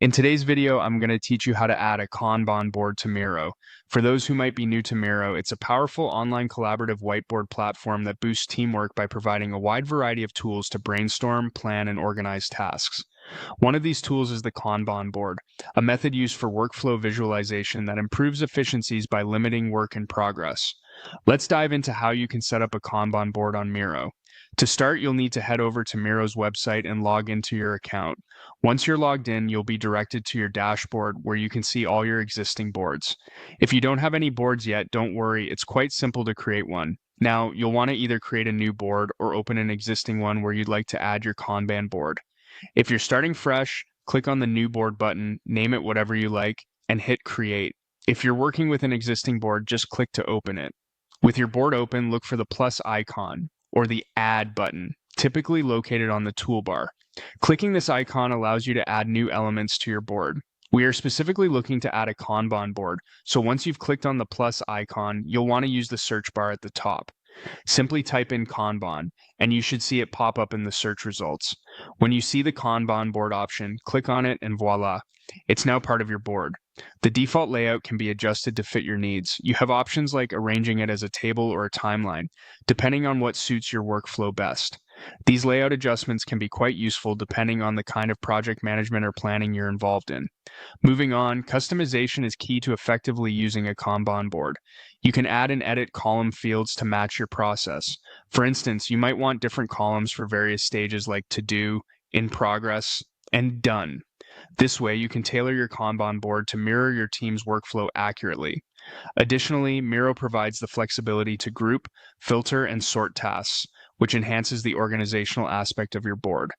In today's video, I'm going to teach you how to add a Kanban board to Miro. For those who might be new to Miro, it's a powerful online collaborative whiteboard platform that boosts teamwork by providing a wide variety of tools to brainstorm, plan, and organize tasks. One of these tools is the Kanban board, a method used for workflow visualization that improves efficiencies by limiting work in progress. Let's dive into how you can set up a Kanban board on Miro. To start, you'll need to head over to Miro's website and log into your account. Once you're logged in, you'll be directed to your dashboard where you can see all your existing boards. If you don't have any boards yet, don't worry, it's quite simple to create one. Now, you'll want to either create a new board or open an existing one where you'd like to add your Kanban board. If you're starting fresh, click on the New Board button, name it whatever you like, and hit Create. If you're working with an existing board, just click to open it. With your board open, look for the plus icon, or the Add button, typically located on the toolbar. Clicking this icon allows you to add new elements to your board. We are specifically looking to add a Kanban board, so once you've clicked on the plus icon, you'll want to use the search bar at the top. Simply type in Kanban, and you should see it pop up in the search results. When you see the Kanban board option, click on it and voila, it's now part of your board. The default layout can be adjusted to fit your needs. You have options like arranging it as a table or a timeline, depending on what suits your workflow best. These layout adjustments can be quite useful depending on the kind of project management or planning you're involved in. Moving on, customization is key to effectively using a Kanban board. You can add and edit column fields to match your process. For instance, you might want different columns for various stages like to do, in progress, and done. This way, you can tailor your Kanban board to mirror your team's workflow accurately. Additionally, Miro provides the flexibility to group, filter, and sort tasks, which enhances the organizational aspect of your board.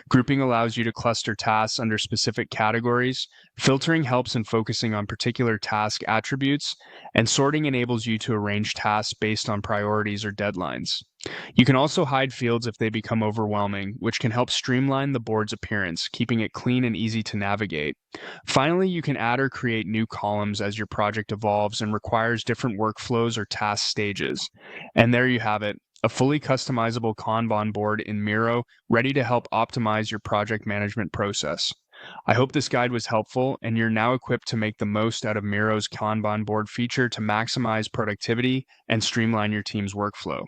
Grouping allows you to cluster tasks under specific categories, filtering helps in focusing on particular task attributes, and sorting enables you to arrange tasks based on priorities or deadlines. You can also hide fields if they become overwhelming, which can help streamline the board's appearance, keeping it clean and easy to navigate. Finally, you can add or create new columns as your project evolves and requires different workflows or task stages. And there you have it, a fully customizable Kanban board in Miro, ready to help optimize your project management process. I hope this guide was helpful and you're now equipped to make the most out of Miro's Kanban board feature to maximize productivity and streamline your team's workflow.